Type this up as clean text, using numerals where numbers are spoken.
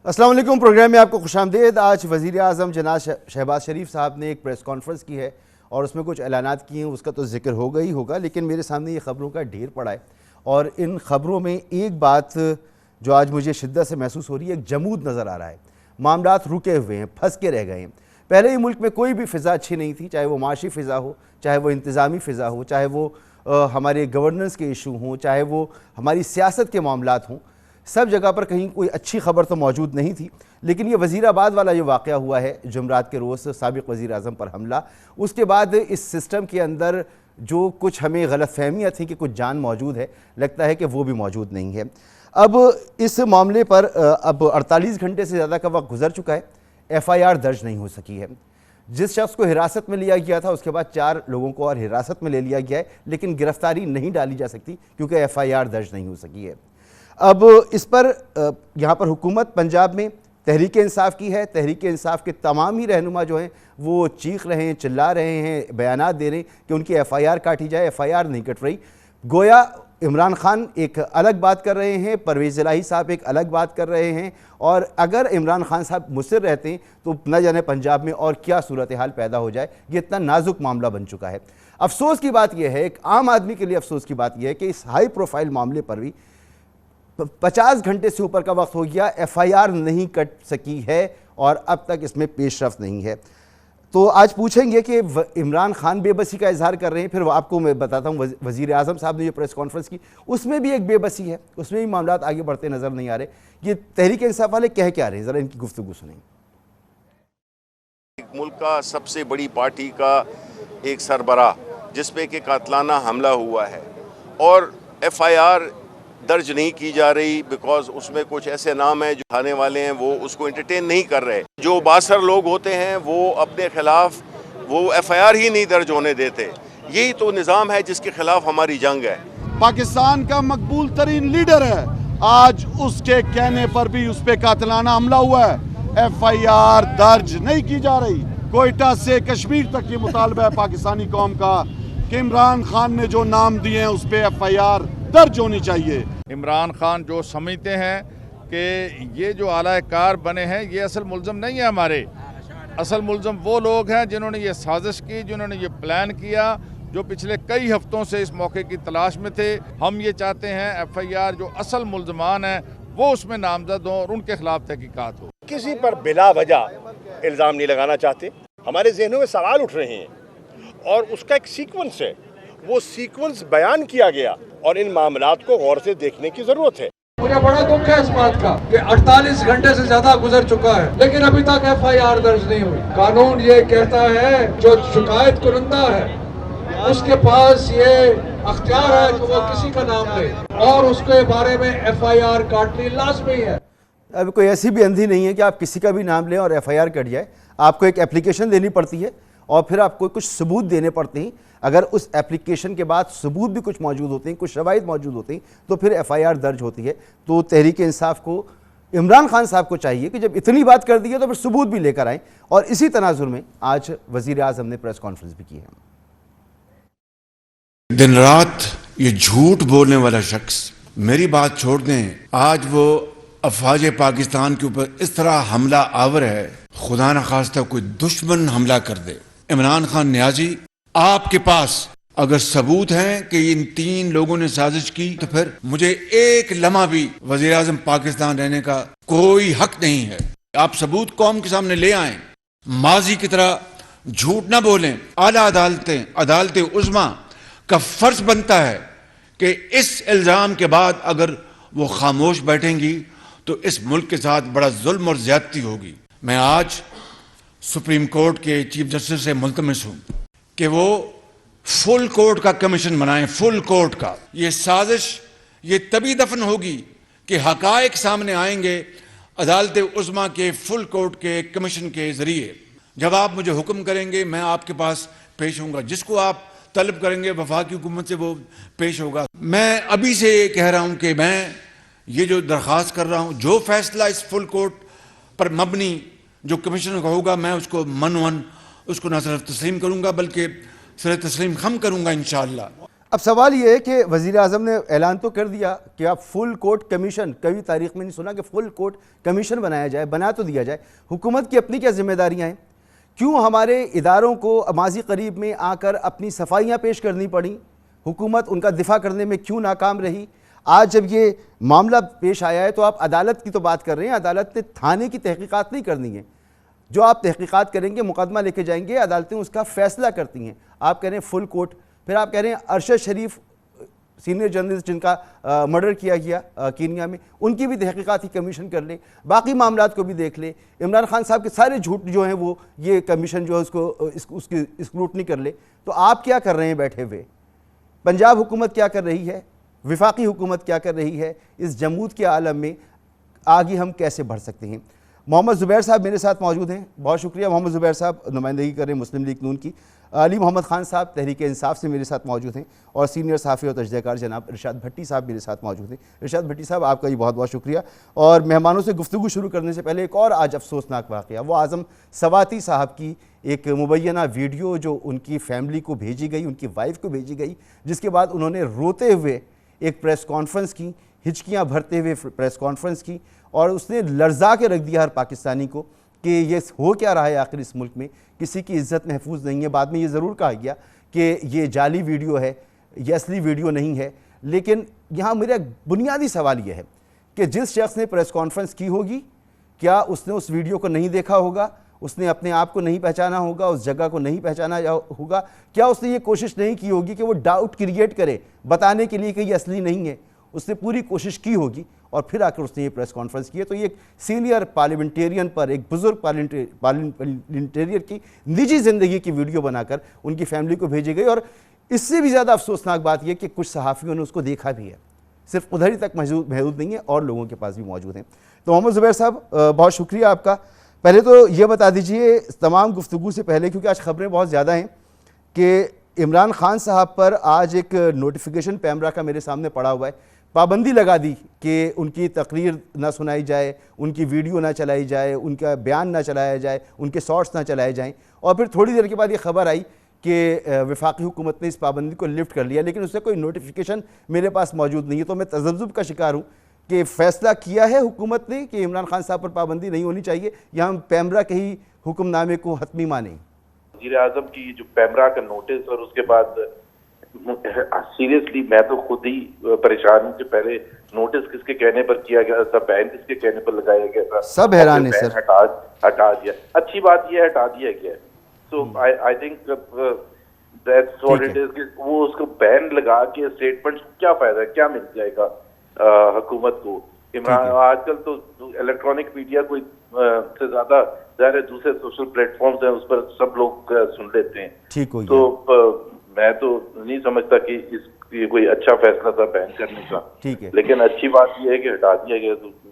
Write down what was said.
अस्सलाम वालेकुम। प्रोग्राम में आपको खुशामदीद। आज वज़ीर आज़म जनाब शहबाज शरीफ साहब ने एक प्रेस कॉन्फ्रेंस की है और उसमें कुछ ऐलानात किए हैं, उसका तो जिक्र होगा ही होगा, लेकिन मेरे सामने ये ख़बरों का ढेर पड़ा है और इन ख़बरों में एक बात जो आज मुझे शिद्दत से महसूस हो रही है, एक जमूद नज़र आ रहा है। मामलात रुके हुए हैं, फंस के रह गए हैं। पहले ही मुल्क में कोई भी फ़िज़ा अच्छी नहीं थी, चाहे वो माशी फ़िज़ा हो, चाहे वो इंतज़ामी फ़िज़ा हो, चाहे वो हमारे गवर्नेंस के इशू हों, चाहे वो हमारी सियासत के मामलात हों। सब जगह पर कहीं कोई अच्छी खबर तो मौजूद नहीं थी। लेकिन ये वज़ीराबाद वाला जो वाक़या हुआ है, जुमरात के रोज़ साबिक़ वज़ीर आज़म पर हमला, उसके बाद इस सिस्टम के अंदर जो कुछ हमें गलतफ़हमियाँ थी कि कुछ जान मौजूद है, लगता है कि वो भी मौजूद नहीं है। अब इस मामले पर अब 48 घंटे से ज़्यादा का वक्त गुजर चुका है, FIR दर्ज नहीं हो सकी है। जिस शख्स को हिरासत में लिया गया था उसके बाद 4 लोगों को और हिरासत में ले लिया गया है, लेकिन गिरफ्तारी नहीं डाली जा सकती क्योंकि FIR दर्ज नहीं हो सकी है। अब इस पर यहाँ पर हुकूमत पंजाब में तहरीक इंसाफ की है। तहरीक इंसाफ के तमाम ही रहनुमा जो हैं वो चीख रहे हैं, चिल्ला रहे हैं, बयानात दे रहे हैं कि उनकी FIR काटी जाए। FIR नहीं कट रही। गोया इमरान खान एक अलग बात कर रहे हैं, परवेज़ इलाही साहब एक अलग बात कर रहे हैं, और अगर इमरान खान साहब मुस्सिर रहते हैं तो न जाने पंजाब में और क्या सूरत हाल पैदा हो जाए। ये इतना नाजुक मामला बन चुका है। अफसोस की बात यह है, एक आम आदमी के लिए अफसोस की बात यह है कि इस हाई प्रोफाइल मामले पर भी 50 घंटे से ऊपर का वक्त हो गया, FIR नहीं कट सकी है और अब तक इसमें पेशरफ्त नहीं है। तो आज पूछेंगे कि इमरान खान बेबसी का इजहार कर रहे हैं, फिर आपको मैं बताता हूँ वज़ीर आज़म साहब ने जो प्रेस कॉन्फ्रेंस की उसमें भी एक बेबसी है, उसमें भी मामला आगे बढ़ते नज़र नहीं आ रहे। ये तहरीक इंसाफ वाले कह क्या रहे हैं, ज़रा इनकी गुफ्तगू सुनें। मुल्क का सबसे बड़ी पार्टी का एक सरबराह जिसपे कि कातलाना हमला हुआ है और FIR दर्ज नहीं की जा रही बिकॉज उसमें कुछ ऐसे नाम हैं जो थाने वाले हैं वो उसको एंटरटेन नहीं कर रहे। जो बासर लोग होते हैं वो अपने खिलाफ वो FIR ही नहीं दर्ज होने देते। यही तो निज़ाम है जिसके खिलाफ हमारी जंग है। पाकिस्तान का मकबूल तरीन लीडर है, आज उसके कहने पर भी उस पर कातलाना हमला हुआ है। FIR दर्ज नहीं की जा रही। कोयटा से कश्मीर तक ये मुतालबा है पाकिस्तानी कौम का कि इमरान खान ने जो नाम दिए हैं उस पर FIR दर्ज होनी चाहिए। इमरान खान जो समझते हैं कि ये जो आला कार बने हैं ये असल मुल्ज़म नहीं है। हमारे असल मुल्ज़म वो लोग हैं जिन्होंने ये साजिश की, जिन्होंने ये प्लान किया, जो पिछले कई हफ्तों से इस मौके की तलाश में थे। हम ये चाहते हैं FIR जो असल मुल्ज़मान हैं वो उसमें नामजद हों और उनके खिलाफ तहकीकात हो। किसी पर बिला वजह इल्ज़ाम नहीं लगाना चाहते। हमारे जहनों में सवाल उठ रहे हैं और उसका एक सीक्वेंस है, वो सीक्वेंस बयान किया गया और इन मामलात को गौर से देखने की जरूरत है। मुझे बड़ा दुख है इस बात का कि 48 घंटे से ज्यादा गुजर चुका है लेकिन अभी तक FIR दर्ज नहीं हुई। कानून ये कहता है जो शिकायत कुरंदा है उसके पास ये अख्तियार है कि वो किसी का नाम ले और उसके बारे में FIR काटनी लाजमी है। अब कोई ऐसी भी अंधी नहीं है कि आप किसी का भी नाम लें और FIR कट जाए। आपको एक एप्लीकेशन देनी पड़ती है और फिर आपको कुछ सबूत देने पड़ते हैं। अगर उस एप्लीकेशन के बाद सबूत भी कुछ मौजूद होते हैं, कुछ शवाहिद मौजूद होते हैं, तो फिर FIR दर्ज होती है। तो तहरीक इंसाफ को, इमरान खान साहब को चाहिए कि जब इतनी बात कर दी है तो फिर सबूत भी लेकर आएँ। और इसी तनाजुर में आज वज़ीर आज़म ने प्रेस कॉन्फ्रेंस भी की है। दिन रात ये झूठ बोलने वाला शख्स, मेरी बात छोड़ दें, आज वो अफवाज पाकिस्तान के ऊपर इस तरह हमला आवर है, खुदा न खास्ता कोई दुश्मन हमला कर दे। इमरान खान न्याजी, आपके पास अगर सबूत हैं कि इन 3 लोगों ने साजिश की तो फिर मुझे एक लम्हा भी वज़ीर आज़म पाकिस्तान रहने का कोई हक नहीं है। आप सबूत कौम के सामने ले आएं, माजी की तरह झूठ ना बोलें। आला अदालतें उज़्मा का फर्ज बनता है कि इस इल्ज़ाम के बाद अगर वो खामोश बैठेंगी तो इस मुल्क के साथ बड़ा जुल्म और ज्यादती होगी। मैं आज सुप्रीम कोर्ट के चीफ जस्टिस से मुल्तमिस हूं कि वो फुल कोर्ट का कमीशन बनाएं, फुल कोर्ट का। ये साजिश ये तभी दफन होगी कि हकायक सामने आएंगे अदालत उज़्मा के फुल कोर्ट के कमीशन के जरिए। जब आप मुझे हुक्म करेंगे मैं आपके पास पेश होऊंगा, जिसको आप तलब करेंगे वफाकी हुकूमत से वो पेश होगा। मैं अभी से कह रहा हूं कि मैं ये जो दरख्वास्त कर रहा हूं, जो फैसला इस फुल कोर्ट पर मबनी जो कमीशन का होगा, मैं उसको मनवन उसको न सिर्फ तस्लीम करूंगा बल्कि सिर्फ तस्लीम हम करूंगा इंशाअल्लाह। अब सवाल ये है कि वज़ीर आज़म ने ऐलान तो कर दिया कि आप फुल कोर्ट कमीशन, कभी तारीख में नहीं सुना कि फुल कोर्ट कमीशन बनाया जाए, बना तो दिया जाए। हुकूमत की अपनी क्या जिम्मेदारियां हैं? क्यों हमारे इदारों को माजी करीब में आकर अपनी सफाइयाँ पेश करनी पड़ी? हुकूमत उनका दिफा करने में क्यों नाकाम रही? आज जब ये मामला पेश आया है तो आप अदालत की तो बात कर रहे हैं, अदालत ने थाने की तहकीकात नहीं करनी है। जो आप तहकीकात करेंगे, मुकदमा लेके जाएंगे, अदालतें उसका फैसला करती हैं। आप कह रहे हैं फुल कोर्ट, फिर आप कह रहे हैं अरशद शरीफ सीनियर जर्नलिस्ट जिनका मर्डर किया गया कीनिया में, उनकी भी तहकीकात की कमीशन कर ले, बाकी मामलात को भी देख ले, इमरान खान साहब के सारे झूठ जो हैं वो ये कमीशन जो है उसकी स्क्रूटनी कर ले। तो आप क्या कर रहे हैं बैठे हुए? पंजाब हुकूमत क्या कर रही है? विफाकी हुकूमत क्या कर रही है? इस जमूद के आलम में आगे हम कैसे बढ़ सकते हैं? मोहम्मद ज़ुबैर साहब मेरे साथ मौजूद हैं। बहुत शुक्रिया मोहम्मद ज़ुबैर साहब, नुमाइंदगी करें मुस्लिम लीग नून की। अली मोहम्मद ख़ान साहब तहरीक इंसाफ से मेरे साथ मौजूद हैं, और सीनियर सहाफ़ी और तजज़ियाकार जनाब इरशाद भट्टी साहब मेरे साथ मौजूद हैं। इरशाद भट्टी साहब, आपका भी बहुत बहुत शुक्रिया। और मेहमानों से गुफ्तगू शुरू करने से पहले एक और आज अफसोसनाक वाक़या, वो आज़म सवाती साहब की एक मुबैना वीडियो जो उनकी फैमिली को भेजी गई, उनकी वाइफ को भेजी गई, जिसके बाद उन्होंने रोते हुए एक प्रेस कॉन्फ्रेंस की, हिचकियाँ भरते हुए प्रेस कॉन्फ्रेंस की, और उसने लर्जा के रख दिया हर पाकिस्तानी को कि ये हो क्या रहा है आखिर इस मुल्क में, किसी की इज़्ज़त महफूज नहीं है। बाद में ये ज़रूर कहा गया कि ये जाली वीडियो है, ये असली वीडियो नहीं है। लेकिन यहाँ मेरा बुनियादी सवाल ये है कि जिस शख्स ने प्रेस कॉन्फ्रेंस की होगी, क्या उसने उस वीडियो को नहीं देखा होगा? उसने अपने आप को नहीं पहचाना होगा, उस जगह को नहीं पहचाना होगा? क्या उसने ये कोशिश नहीं की होगी कि वो डाउट क्रिएट करे बताने के लिए कि ये असली नहीं है? उसने पूरी कोशिश की होगी और फिर आकर उसने ये प्रेस कॉन्फ्रेंस की है। तो ये एक सीनियर पार्लियामेंटेरियन पर, एक बुजुर्ग पार्लियामेंटेरियन की निजी ज़िंदगी की वीडियो बनाकर उनकी फैमिली को भेजी गई। और इससे भी ज़्यादा अफसोसनाक बात यह कि कुछ सहाफ़ियों ने उसको देखा भी है, सिर्फ उधर ही तक महदूद नहीं है, और लोगों के पास भी मौजूद हैं। तो मोहम्मद ज़ुबैर साहब, बहुत शुक्रिया आपका। पहले तो ये बता दीजिए तमाम गुफ्तगू से पहले, क्योंकि आज ख़बरें बहुत ज़्यादा हैं, कि इमरान खान साहब पर आज एक नोटिफिकेशन पैमरा का मेरे सामने पड़ा हुआ है, पाबंदी लगा दी कि उनकी तकरीर ना सुनाई जाए, उनकी वीडियो ना चलाई जाए, उनका बयान ना चलाया जाए, उनके शॉर्ट्स ना चलाए जाएं। और फिर थोड़ी देर के बाद ये खबर आई कि वफाकी हुकूमत ने इस पाबंदी को लिफ्ट कर लिया, लेकिन उससे कोई नोटिफिकेशन मेरे पास मौजूद नहीं है। तो मैं तज़ब्ज़ुब का शिकार हूँ कि फ़ैसला किया है हुकूमत ने कि इमरान खान साहब पर पाबंदी नहीं होनी चाहिए, या हम पैमरा के ही हुक्मनामे को हतमी मानें? वज़ीर आज़म की जो पैमरा का नोटिस, और उसके बाद सीरियसली मैं तो खुद ही परेशान हूँ कि पहले नोटिस किसके कहने पर किया गया था, बैन किसके कहने पर लगाया गया था, सब हैरान है सर। हटा दिया। अच्छी बात यह हटा दिया गया। So I think that's what it is. वो उसको बैन लगा के स्टेटमेंट क्या फायदा, क्या मिल जाएगा हुकूमत को? इमरान आजकल तो इलेक्ट्रॉनिक मीडिया को से ज्यादा ज़ाहिर है दूसरे सोशल प्लेटफॉर्म्स हैं, उस पर सब लोग सुन लेते हैं। ठीक हो गया। तो मैं तो नहीं समझता कि ये कोई अच्छा फैसला था बैन करने का। ठीक है, लेकिन अच्छी बात यह है कि हटा दिया गया। तो